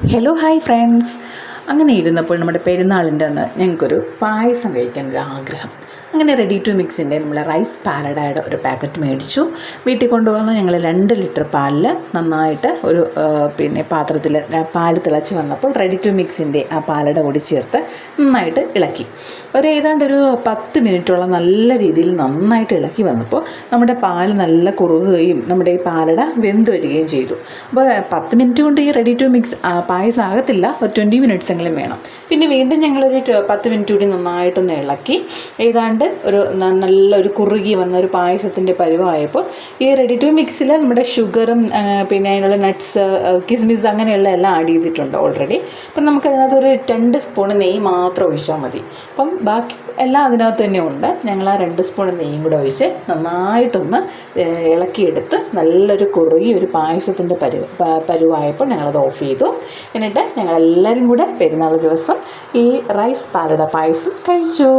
Hello hi friends. അങ്ങനെ ഇരുന്നപ്പോൾ നമ്മുടെ പെരുന്നാളിൻ്റെ അന്ന് ഞങ്ങൾക്കൊരു പായസം കഴിക്കാനൊരു ആഗ്രഹം. അങ്ങനെ റെഡി ടു മിക്സിൻ്റെ നമ്മൾ റൈസ് പാലഡയുടെ ഒരു പാക്കറ്റ് മേടിച്ചു. വീട്ടിൽ കൊണ്ടുവന്ന് ഞങ്ങൾ 2 ലിറ്റർ പാലിൽ നന്നായിട്ട് ഒരു പാത്രത്തിൽ പാൽ തിളച്ച് വന്നപ്പോൾ റെഡി ടു മിക്സിൻ്റെ ആ പാലട കൂടി ചേർത്ത് നന്നായിട്ട് ഇളക്കി. ഏതാണ്ട് ഒരു 10 മിനിറ്റോളം നല്ല രീതിയിൽ നന്നായിട്ട് ഇളക്കി വന്നപ്പോൾ നമ്മുടെ പാൽ നല്ല കുറുകുകയും നമ്മുടെ ഈ പാലട വെന്ത് വരികയും ചെയ്തു. അപ്പോൾ 10 മിനിറ്റ് കൊണ്ട് ഈ റെഡി ടു മിക്സ് പായസം ആകത്തില്ല, ഒരു 20 മിനിറ്റ്സ് എങ്കിലും വേണം. പിന്നെ വീണ്ടും ഞങ്ങളൊരു 10 മിനിറ്റ് കൂടി നന്നായിട്ടൊന്ന് ഇളക്കി ഏതാണ്ട് ഒരു നല്ലൊരു കുറുകി വന്ന ഒരു പായസത്തിൻ്റെ പരുവമായപ്പോൾ ഈ റെഡി ടു മിക്സിൽ നമ്മുടെ ഷുഗറും പിന്നെ അതിനുള്ള നട്ട്സ്, കിസ്മിസ് അങ്ങനെയുള്ള എല്ലാം ആഡ് ചെയ്തിട്ടുണ്ട് ഓൾറെഡി. അപ്പം നമുക്കതിനകത്തൊരു 2 സ്പൂൺ നെയ്യ് മാത്രം ഒഴിച്ചാൽ മതി. അപ്പം ബാക്കി എല്ലാം അതിനകത്ത് തന്നെ ഉണ്ട്. ഞങ്ങൾ ആ 2 സ്പൂൺ നെയ്യും കൂടെ ഒഴിച്ച് നന്നായിട്ടൊന്ന് ഇളക്കിയെടുത്ത് നല്ലൊരു കുറുകി ഒരു പായസത്തിൻ്റെ പരുവായപ്പോൾ ഞങ്ങളത് ഓഫ് ചെയ്തു. എന്നിട്ട് ഞങ്ങളെല്ലാവരും കൂടെ പെരുന്നാൾ ദിവസം ഈ റൈസ് പാലട പായസം കഴിച്ചു.